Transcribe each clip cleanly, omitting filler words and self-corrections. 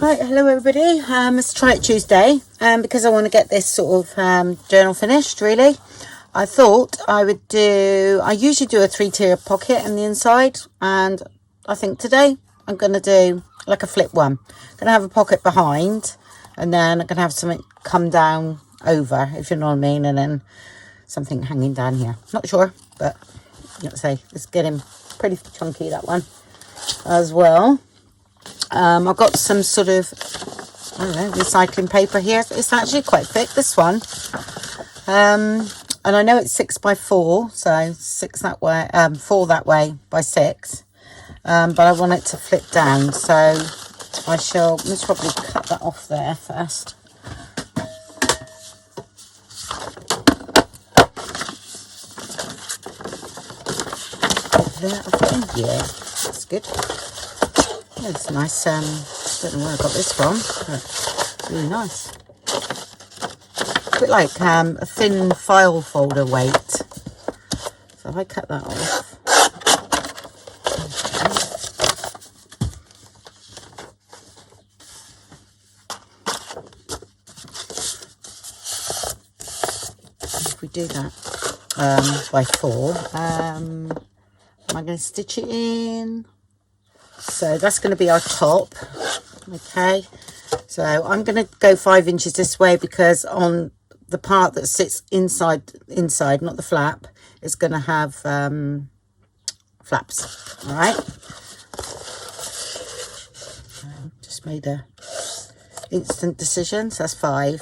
Right, hello everybody. It's Try It Tuesday, because I want to get this sort of journal finished, really. I thought I would I usually do a 3-tier pocket in the inside, and I think today I'm going to do like a flip one. I'm going to have a pocket behind, and then I'm going to have something come down over, if you know what I mean, and then something hanging down here. Not sure, but let's say it's getting pretty chunky, that one, as well. I've got some sort of, I don't know, recycling paper here. It's actually quite thick, this one. And I know it's 6x4, so 6 that way, 4 that way by 6. But I want it to flip down, so I shall most probably cut that off there first. Yeah, that's good. Yeah, it's a nice, I don't know where I got this from, but it's really nice. A bit like a thin file folder weight. So if I cut that off. Okay. If we do that by 4, am I going to stitch it in? So that's going to be our top. Okay, so I'm going to go 5 inches this way, because on the part that sits inside, not the flap, it's going to have flaps. All right, just made a instant decision, so that's 5.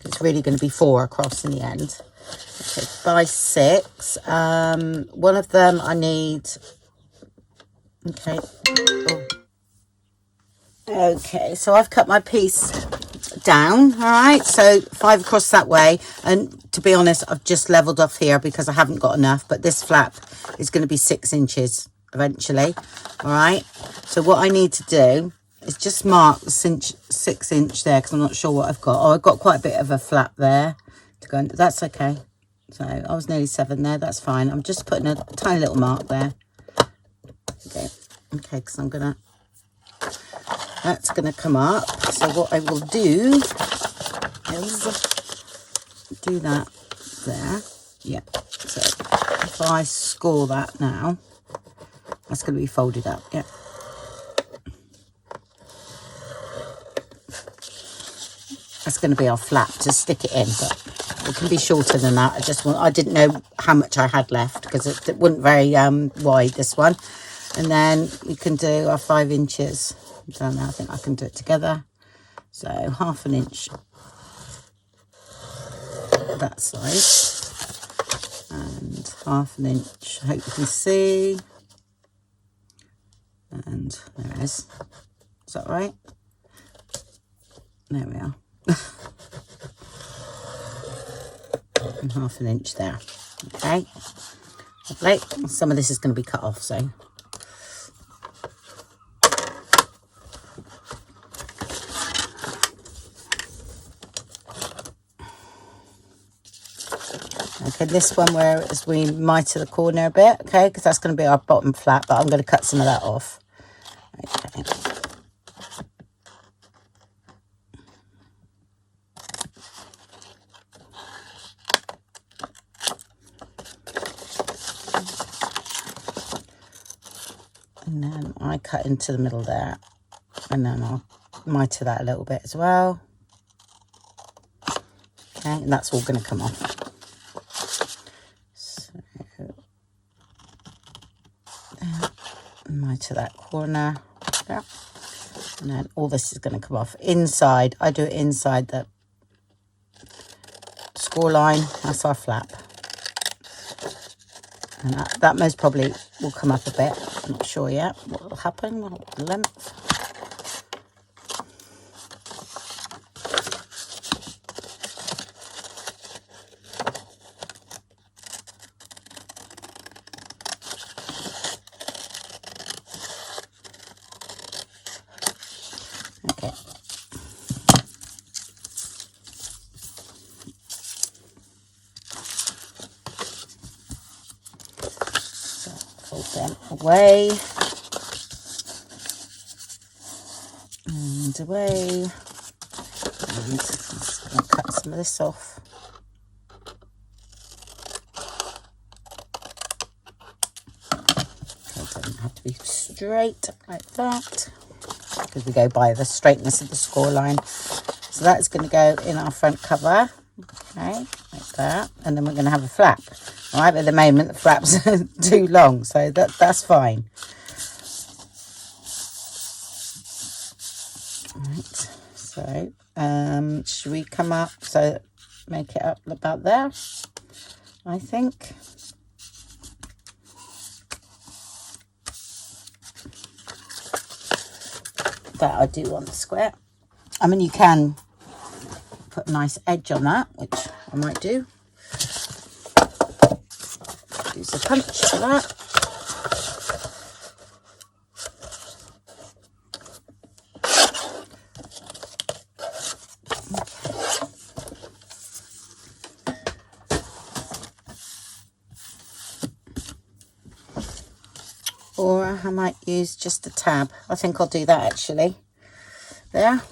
It's really going to be 4 across in the end. Okay, by 6. One of them I need. Okay. Oh. Okay, so I've cut my piece down. All right, so 5 across that way, and to be honest, I've just leveled off here because I haven't got enough. But this flap is going to be 6 inches eventually. All right. So what I need to do is just mark the 6 inch there, because I'm not sure what I've got. Oh, I've got quite a bit of a flap there to go. That's okay. So I was nearly 7 there. That's fine. I'm just putting a tiny little mark there. Okay, because I'm gonna, that's gonna come up. So what I will do is do that there. Yeah. So if I score that now, that's gonna be folded up. Yeah. That's gonna be our flap to stick it in, but it can be shorter than that. I didn't know how much I had left, because it wasn't very wide, this one. And then we can do our 5 inches down there. I think I can do it together. So 1/2 inch that side, and 1/2 inch, I hope you can see. And there it is. Is that right? There we are. And 1/2 inch there. Okay. Lovely. Some of this is going to be cut off, so. Okay, this one where as we miter the corner a bit, okay, because that's going to be our bottom flap, but I'm going to cut some of that off. Okay. And then I cut into the middle there, and then I'll miter that a little bit as well. Okay, and that's all going to come off. So, miter that corner there. And then all this is going to come off. Inside, I do it inside the score line. That's our flap. And that most probably will come up a bit. I'm not sure yet what will happen. What length. Okay. So fold them away. underway. And just going to cut some of this off. It doesn't have to be straight like that, because we go by the straightness of the score line. So that's going to go in our front cover, okay, like that, and then we're going to have a flap. All right, but at the moment the flaps are too long, so that's fine. Right, so should we come up, so make it up about there, I think. That I do want the square. I mean, you can put a nice edge on that, which I might do. Use a punch for that. Or I might use just a tab. I think I'll do that actually. There.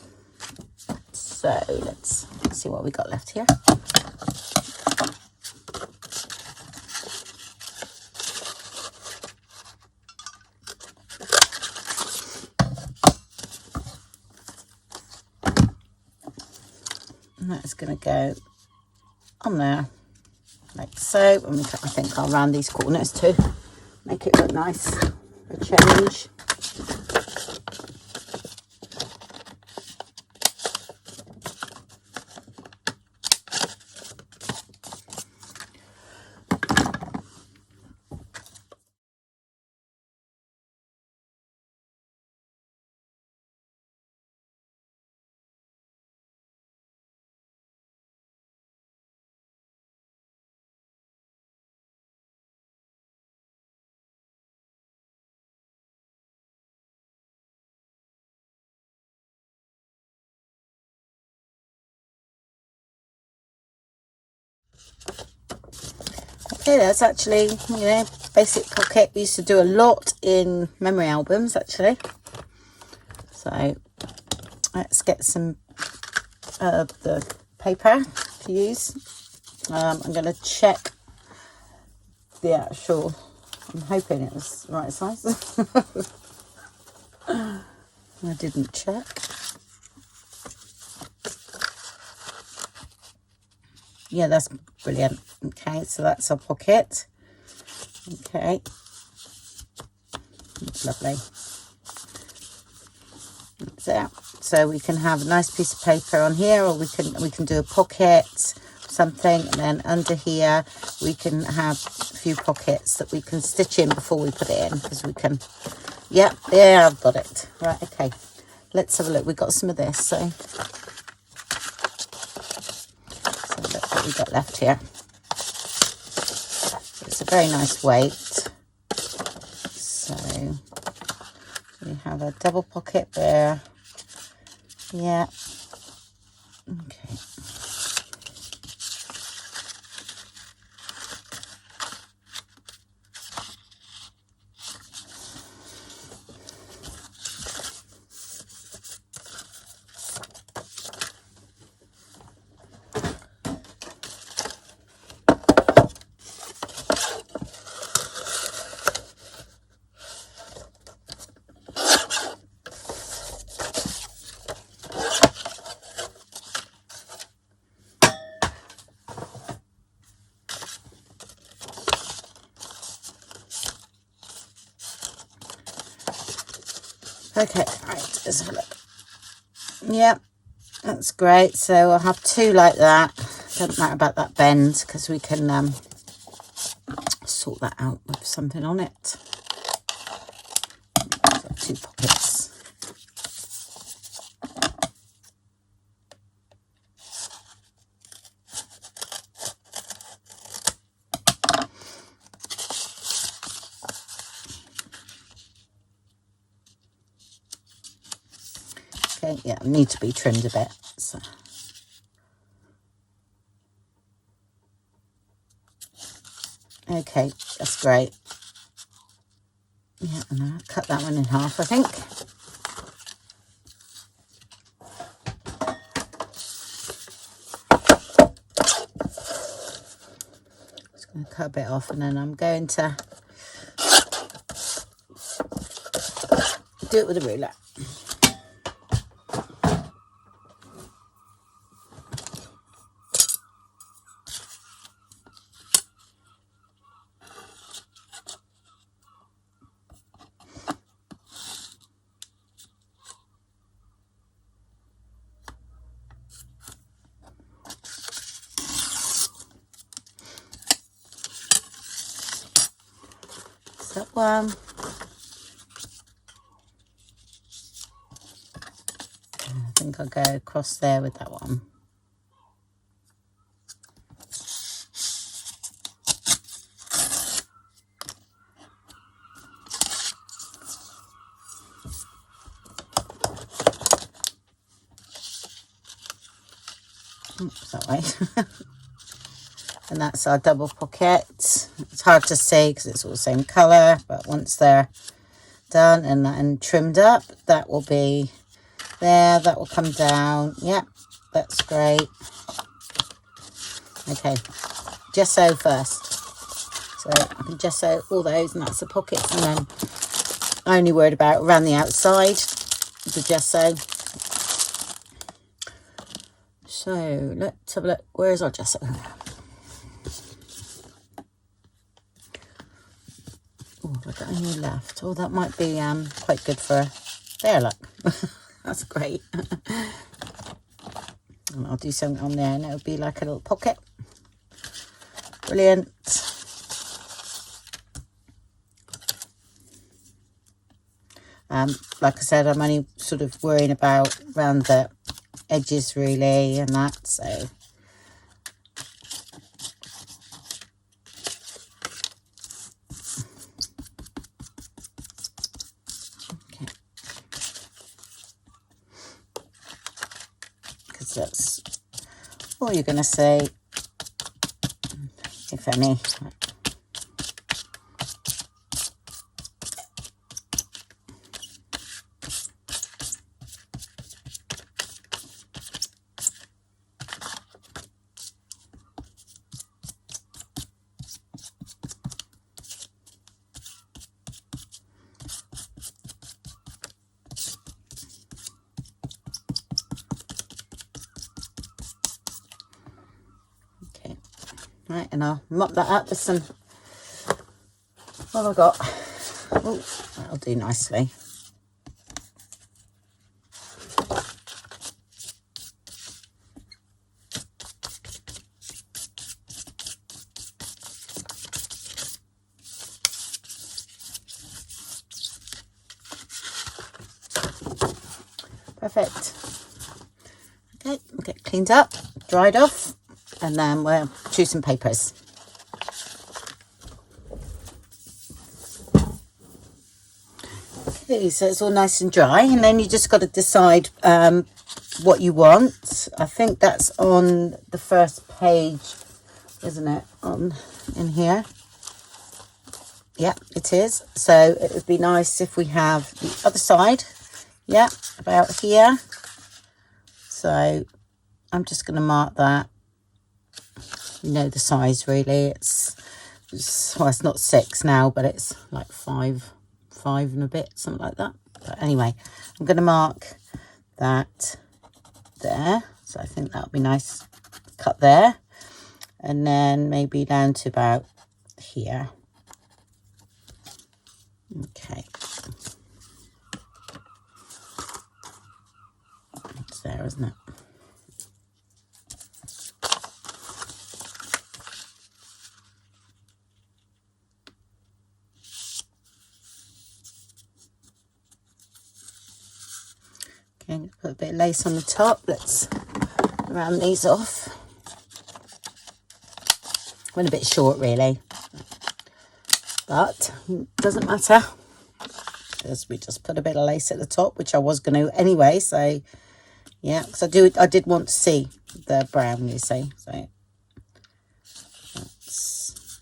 So let's see what we got left here. And that's going to go on there like so. And I think I'll round these corners too. Make it look nice for a change. Okay, that's actually, you know, basic pocket. We used to do a lot in memory albums actually. So let's get some the paper to use. I'm going to check the actual, I'm hoping it was the right size. I didn't check. Yeah, that's brilliant. Okay, so that's our pocket. Okay, lovely. That's it. So we can have a nice piece of paper on here, or we can do a pocket, something, and then under here we can have a few pockets that we can stitch in before we put it in, because we can. Yeah, I've got it. Right, okay. Let's have a look. We've got some of this, so that's what we've got left here. It's a very nice weight. So we have a double pocket there. Yeah. Okay. Okay, right, let's have a look. Yep, that's great. So I'll have two like that. Doesn't matter about that bend, because we can sort that out with something on it. Got two pockets. Okay, yeah, need to be trimmed a bit. So. Okay, that's great. Yeah, and I'll cut that one in half, I think. cut a bit off, and then I'm going to do it with a ruler. That one. I think I'll go across there with that one. Oops, that way. And that's our double pocket. It's hard to see because it's all the same colour, but once they're done and trimmed up, that will be there. That will come down. Yep, that's great. Okay, gesso first. So I can gesso all those, and that's the pockets. And then I only worried about around the outside, the gesso. So let's have a look. Where's our gesso? Oh, have I got any left? Oh, that might be quite good for... There, look. That's great. And I'll do something on there, and it'll be like a little pocket. Brilliant. Like I said, I'm only sort of worrying about around the edges really, and that, so... That's all you're going to see, if any. Right, and I'll mop that up with some, what have I got? Oh, that'll do nicely. Perfect. Okay, we'll get cleaned up, dried off, and then we'll choose some papers. Okay, so it's all nice and dry, and then you just got to decide what you want. I think that's on the first page, isn't it? In here. Yeah, it is. So it would be nice if we have the other side. Yeah, about here. So I'm just going to mark that. You know the size really. It's well, it's not 6 now, but it's like 5 and a bit, something like that. But anyway, I'm going to mark that there. So I think that would be nice. Cut there, and then maybe down to about here. Okay. It's there, isn't it? Okay, I'm going to put a bit of lace on the top. Let's round these off. Went a bit short really, but doesn't matter, because we just put a bit of lace at the top, which I was going to anyway. So yeah, because I did want to see the brown, you see. So that's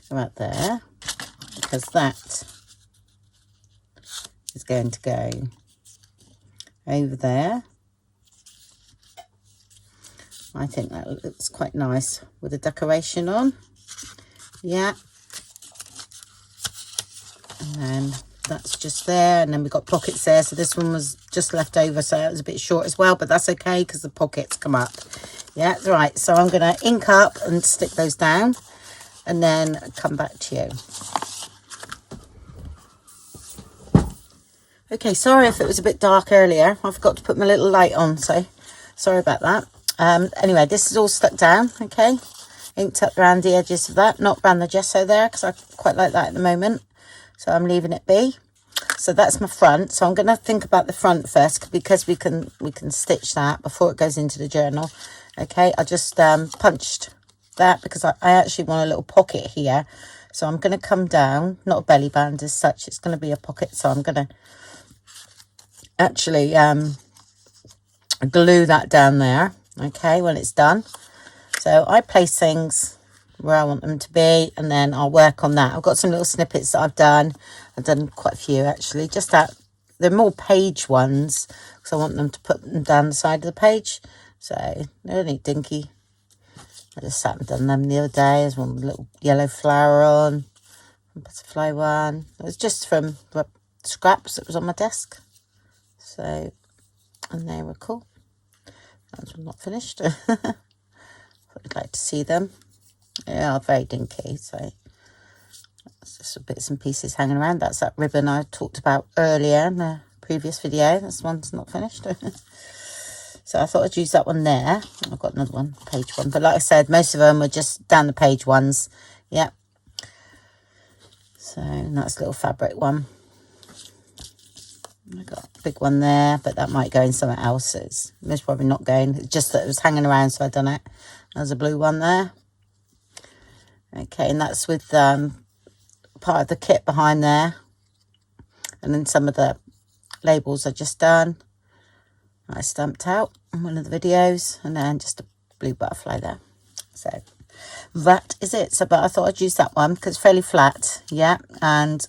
right there, because that is going to go over there, I think that looks quite nice with the decoration on. Yeah. And then that's just there, and then we've got pockets there. So this one was just left over, so it was a bit short as well, but that's okay because the pockets come up. Yeah, right. So I'm going to ink up and stick those down and then come back to you. Okay, sorry if it was a bit dark earlier. I forgot to put my little light on, so sorry about that. Anyway, this is all stuck down, okay? Inked up around the edges of that, not around the gesso there, because I quite like that at the moment. So I'm leaving it be. So that's my front. So I'm going to think about the front first, because we can stitch that before it goes into the journal. Okay, I just punched that because I actually want a little pocket here. So I'm going to come down, not a belly band as such. It's going to be a pocket. So I'm going to actually glue that down there. Okay, when it's done. So I place things where I want them to be, and then I'll work on that. I've got some little snippets that I've done. I've done quite a few actually, just that they're more page ones because I want them to put them down the side of the page. So they're only dinky. I just sat and done them the other day. There's one with a little yellow flower on, a butterfly one. It was just from the scraps that was on my desk. So, and they were cool. That's not finished. I'd like to see them. Yeah, very dinky. So that's just some bits and pieces hanging around. That's that ribbon I talked about earlier in the previous video. This one's not finished. So I thought I'd use that one there. I've got another one, page one. But like I said, most of them were just down the page ones. Yep. So that's a little fabric one. I got a big one there, but that might go in somewhere else. It's most probably not going. It's just that it was hanging around, so I done it. There's a blue one there. Okay, and that's with part of the kit behind there. And then some of the labels I just done. I stamped out in one of the videos, and then just a blue butterfly there. So that is it. So, but I thought I'd use that one because it's fairly flat. Yeah, and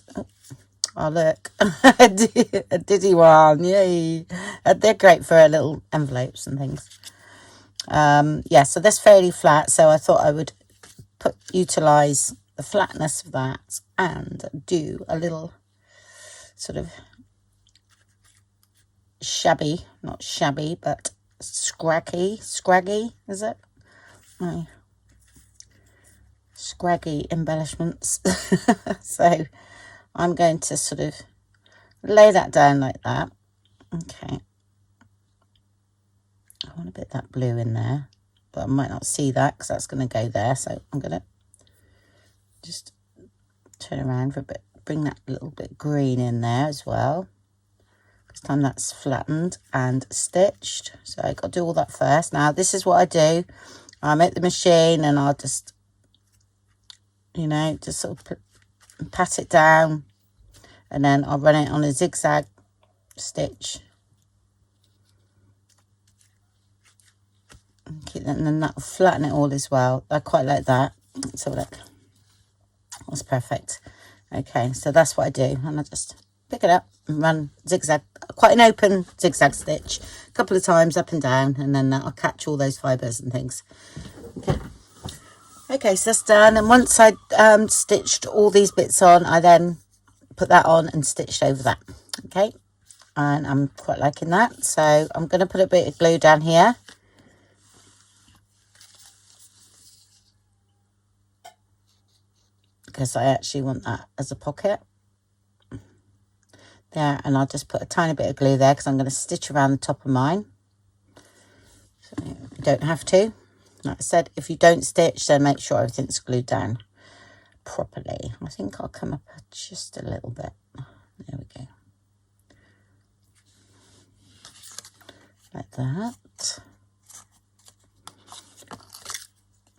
oh look, a diddy one, yay! They're great for little envelopes and things. Yeah, so that's fairly flat. So I thought I would utilize the flatness of that and do a little sort of shabby, not shabby, but scraggy, is it? No. Scraggy embellishments. So I'm going to sort of lay that down like that. Okay. I want a bit of that blue in there, but I might not see that because that's going to go there. So I'm going to just turn around for a bit, bring that little bit green in there as well. This time that's flattened and stitched. So I got to do all that first. Now this is what I do. I'm at the machine and I'll just, you know, just sort of pat it down, and then I'll run it on a zigzag stitch. And then that'll flatten it all as well. I quite like that. Let's have a look. That's perfect. Okay, so that's what I do, and I just pick it up and run zigzag, quite an open zigzag stitch, a couple of times up and down, and then I'll catch all those fibres and things. Okay, so that's done. And once I stitched all these bits on, I then put that on and stitched over that. Okay, and I'm quite liking that. So I'm going to put a bit of glue down here. Because I actually want that as a pocket. There, and I'll just put a tiny bit of glue there because I'm going to stitch around the top of mine. So you don't have to. Like I said, if you don't stitch, then make sure everything's glued down properly. I think I'll come up just a little bit. There we go. Like that.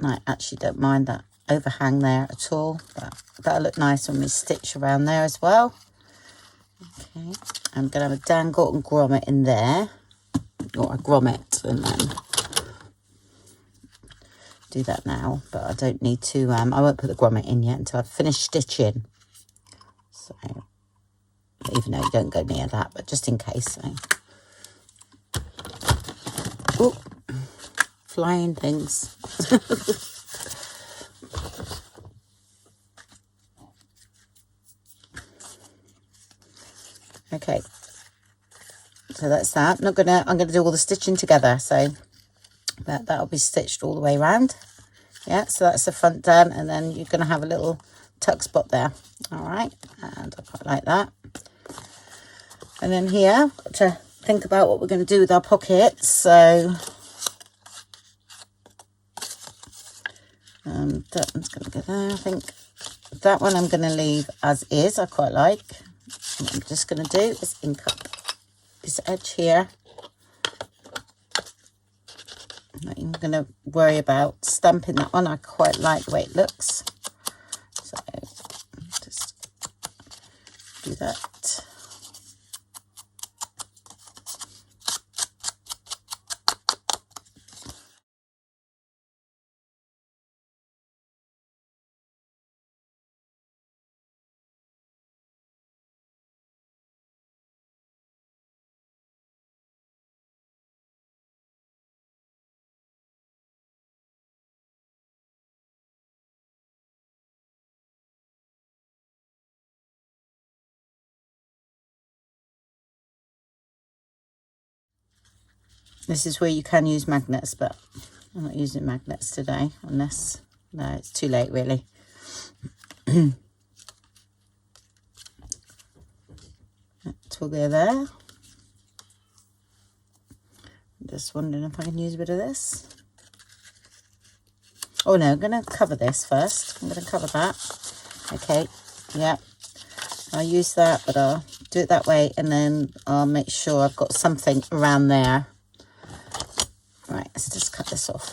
I actually don't mind that overhang there at all, but that'll look nice when we stitch around there as well. Okay, I'm going to have a dangle and grommet in there, or a grommet, and then do that now, but I don't need to, I won't put the grommet in yet until I've finished stitching. So, even though you don't go near that, but just in case. So. Ooh. flying things. Okay, so that's that. I'm gonna do all the stitching together, so that'll be stitched all the way around. Yeah, so that's the front done, and then you're gonna have a little tuck spot there. All right, and I quite like that. And then here, to think about what we're going to do with our pockets. So that one's going to go there. I think that one I'm going to leave as is. I quite like. What I'm just going to do is ink up this edge here. I'm not even going to worry about stamping that on. I quite like the way it looks. So just do that. This is where you can use magnets, but I'm not using magnets today, unless, no, it's too late really. That will go there. I'm just wondering if I can use a bit of this. Oh no, I'm going to cover this first. I'm going to cover that. Okay, yeah. I'll use that, but I'll do it that way, and then I'll make sure I've got something around there. Right, let's just cut this off.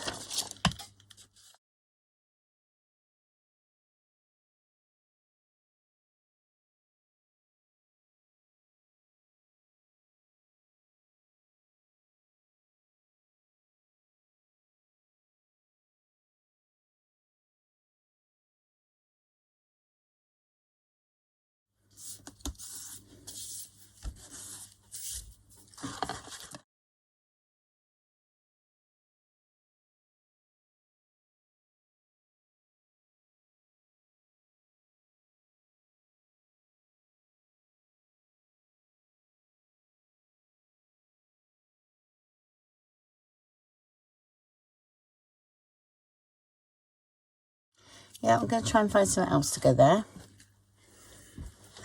Yeah, I'm going to try and find something else to go there.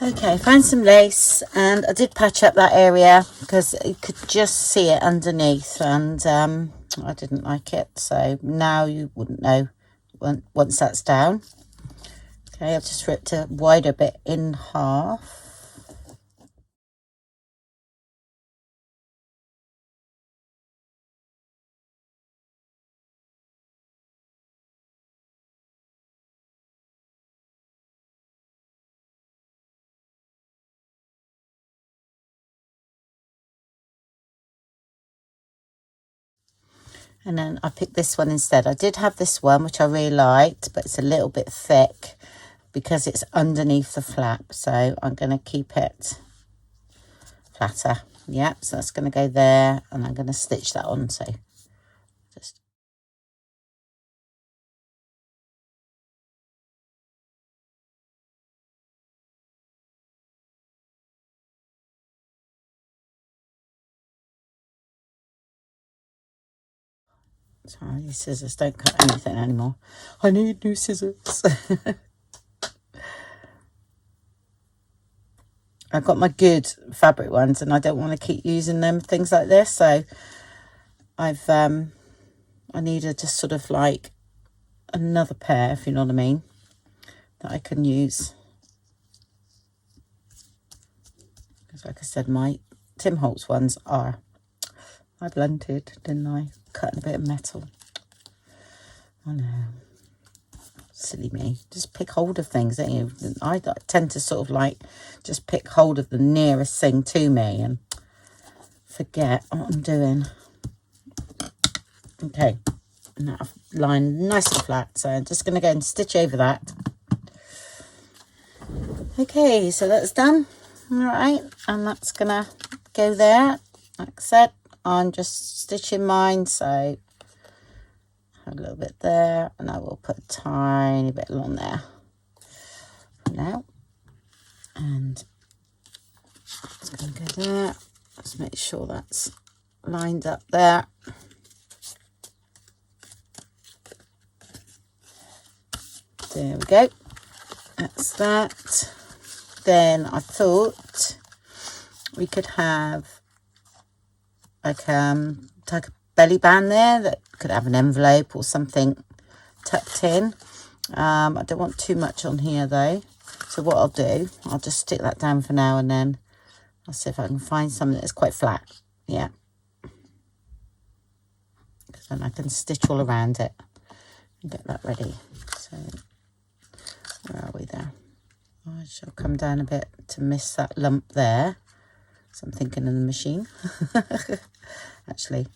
Okay, found some lace, and I did patch up that area because you could just see it underneath, and I didn't like it. So now you wouldn't know once that's down. Okay, I've just ripped a wider bit in half. And then I picked this one instead. I did have this one, which I really liked, but it's a little bit thick because it's underneath the flap. So I'm going to keep it flatter. Yeah, so that's going to go there, and I'm going to stitch that on. So just... Sorry, these scissors don't cut anything anymore. I need new scissors. I've got my good fabric ones, and I don't want to keep using them, things like this. So I needed just sort of like another pair, if you know what I mean, that I can use. Because like I said, my Tim Holtz ones are... I blunted, didn't I? Cutting a bit of metal. I know. Silly me. Just pick hold of things, don't you? I tend to sort of like just pick hold of the nearest thing to me and forget what I'm doing. Okay. Now I've lined nice and flat, so I'm just going to go and stitch over that. Okay, so that's done. All right, and that's going to go there. Like I said, I'm just stitching mine, so a little bit there, and I will put a tiny bit along there for now. And it's going to go there. Let's make sure that's lined up there. There we go. That's that. Then I thought we could have like a belly band there that could have an envelope or something tucked in. I don't want too much on here though. So what I'll do, I'll just stick that down for now, and then I'll see if I can find something that's quite flat. Yeah. Because then I can stitch all around it and get that ready. So where are we there? I shall come down a bit to miss that lump there. So I'm thinking of the machine. Actually,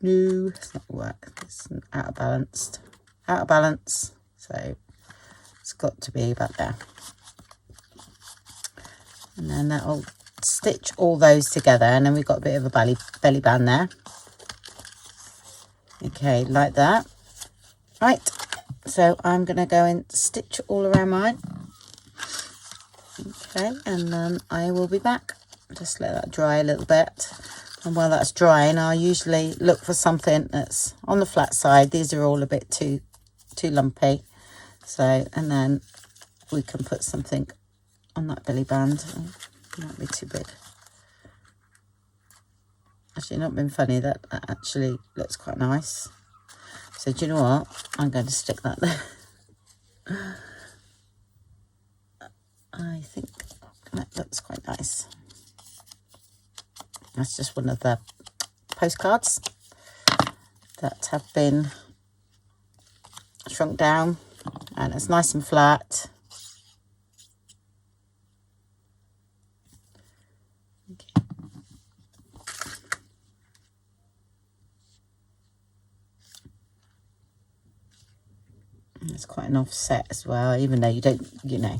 no, it's not work. It's out of balance. Out of balance. So it's got to be about there. And then that'll stitch all those together, and then we've got a bit of a belly band there. Okay, like that. Right. So I'm going to go and stitch all around mine. Okay, and then I will be back. Just let that dry a little bit. And while that's drying, I usually look for something that's on the flat side. These are all a bit too lumpy. So, and then we can put something on that belly band. Oh, might be too big. Actually, not been funny. That actually looks quite nice. So do you know what? I'm going to stick that there. I think that looks quite nice. That's just one of the postcards that have been shrunk down, and it's nice and flat. Okay. It's quite an offset as well, even though you don't, you know,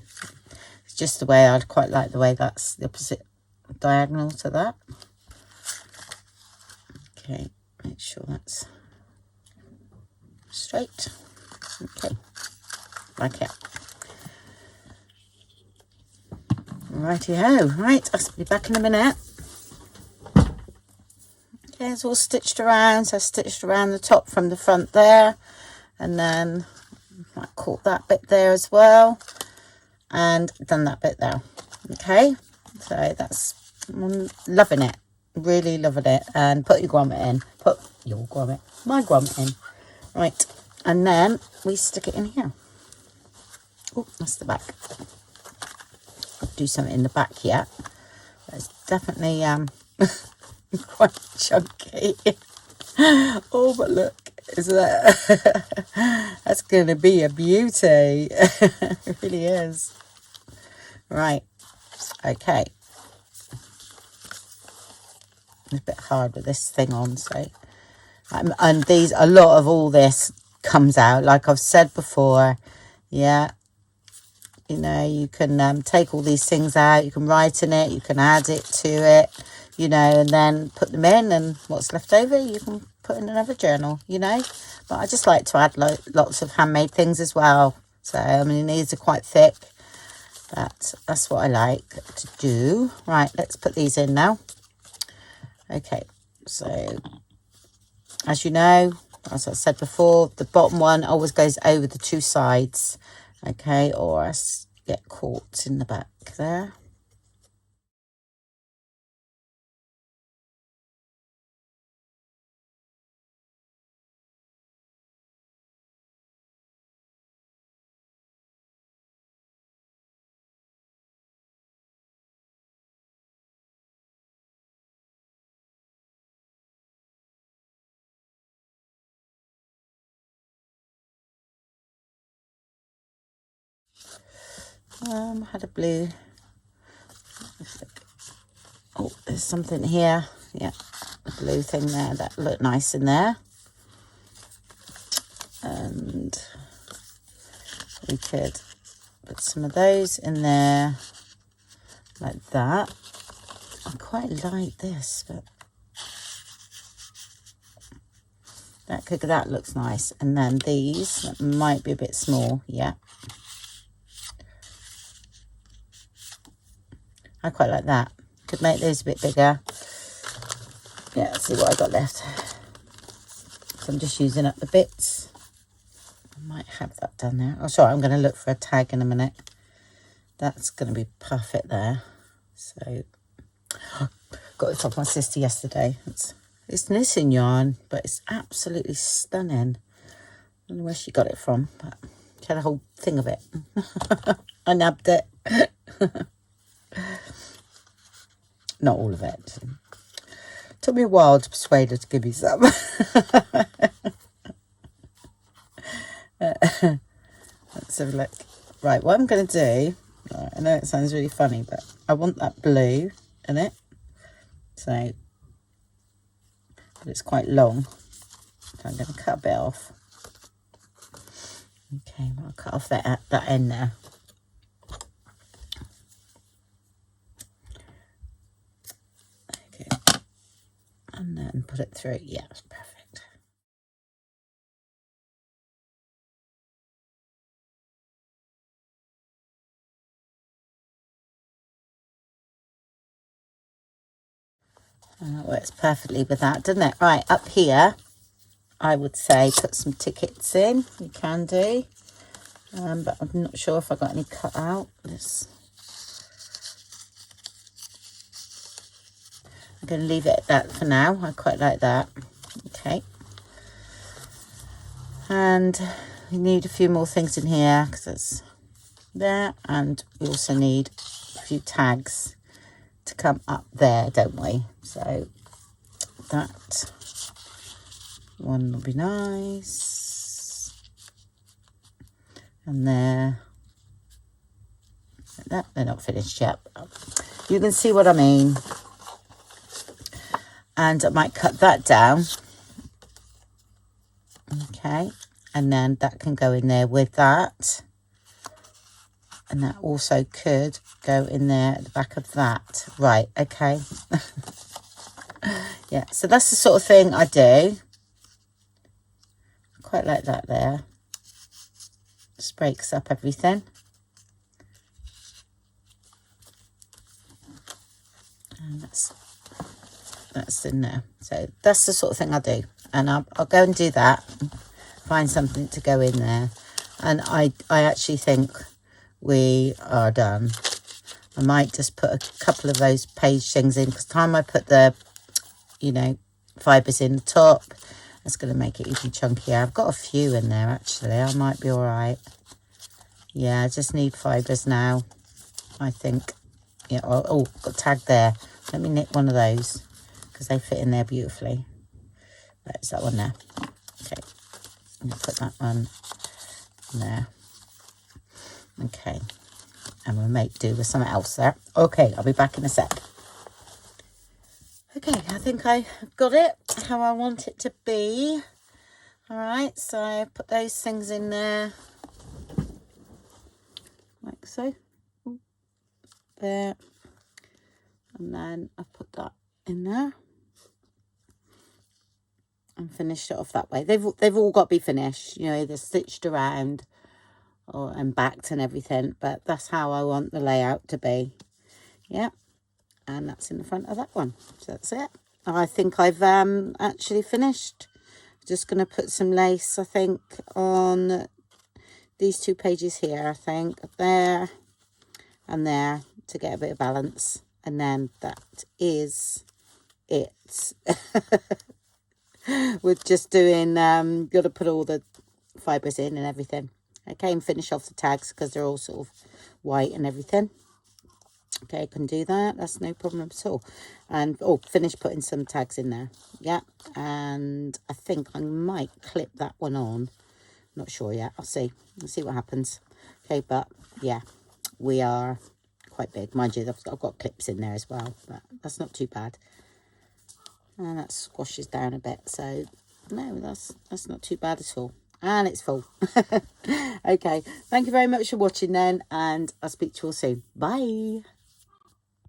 it's just the way I'd quite like the way that's the opposite diagonal to that. Okay, make sure that's straight. Okay, like it. Righty-ho. Right, I'll be back in a minute. Okay, it's all stitched around. So I stitched around the top from the front there, and then I caught that bit there as well, and done that bit there. Okay, so that's, I'm loving it. Really loving it. And put your grommet in. Put your grommet, my grommet in. Right, and then we stick it in here. Oh, that's the back. I'll do something in the back here. It's definitely quite chunky. Oh, but look, is that that's going to be a beauty. It really is. Right, okay. It's a bit hard with this thing on, so and these, a lot of all this comes out, like I've said before. Yeah, you know, you can take all these things out, you can write in it, you can add it to it, you know, and then put them in, and what's left over you can put in another journal, you know. But I just like to add lots of handmade things as well. So I mean, these are quite thick, but that's what I like to do. Right, let's put these in now. Okay, so as you know, as I said before, the bottom one always goes over the two sides, okay, or I get caught in the back there. Had a blue. Oh, there's something here. Yeah, a blue thing there that looked nice in there. And we could put some of those in there like that. I quite like this, but that looks nice. And then these that might be a bit small. Yeah, I quite like that. Could make those a bit bigger. Yeah, let's see what I got left. So I'm just using up the bits. I might have that done now. Oh, sorry, I'm going to look for a tag in a minute. That's going to be perfect there. So, got it off my sister yesterday. It's knitting yarn, but it's absolutely stunning. I don't know where she got it from, but she had a whole thing of it. I nabbed it. Not all of it. Took me a while to persuade her to give me some. Let's have a look. Right, what I'm going to do, I know it sounds really funny, but I want that blue in it. So, but it's quite long. So I'm going to cut a bit off. Okay, I'll cut off that end there. Okay, and then put it through. Yeah, that's perfect. And that works perfectly with that, doesn't it? Right, up here, I would say put some tickets in. You can do. But I'm not sure if I got any cut out. I'm going to leave it at that for now. I quite like that. Okay. And we need a few more things in here because it's there. And we also need a few tags to come up there, don't we? So that one will be nice. And there. That, they're not finished yet. You can see what I mean. And I might cut that down. Okay. And then that can go in there with that. And that also could go in there at the back of that. Right, okay. Yeah, so that's the sort of thing I do. I quite like that there. Just breaks up everything. And that's in there. So that's the sort of thing I do. And I'll go and do that. Find something to go in there. And I actually think we are done. I might just put a couple of those page things in because time I put the, fibres in the top, that's going to make it even chunkier. I've got a few in there actually. I might be all right. Yeah, I just need fibres now, I think. Yeah. Oh, got a tag there. Let me knit one of those because they fit in there beautifully. That's that one there. Okay. I'm going to put that one there. Okay. And we'll make do with something else there. Okay, I'll be back in a sec. Okay, I think I got it how I want it to be. All right, so I put those things in there. Like so. There. And then I put that in there. And finished it off that way. They've all got to be finished. They're stitched around and backed and everything. But that's how I want the layout to be. Yeah. And that's in the front of that one. So that's it. I think I've actually finished. Just going to put some lace, I think, on these two pages here, I think. There and there to get a bit of balance. And then that is it. We're just doing, got to put all the fibres in and everything. Okay, and finish off the tags because they're all sort of white and everything. Okay, I can do that. That's no problem at all. And, finish putting some tags in there. Yeah, and I think I might clip that one on. Not sure yet. I'll see. We'll see what happens. Okay, but, yeah, we are quite big. Mind you, I've got clips in there as well, but that's not too bad. And that squashes down a bit. So, no, that's not too bad at all. And it's full. Okay, thank you very much for watching then, and I'll speak to you all soon. Bye.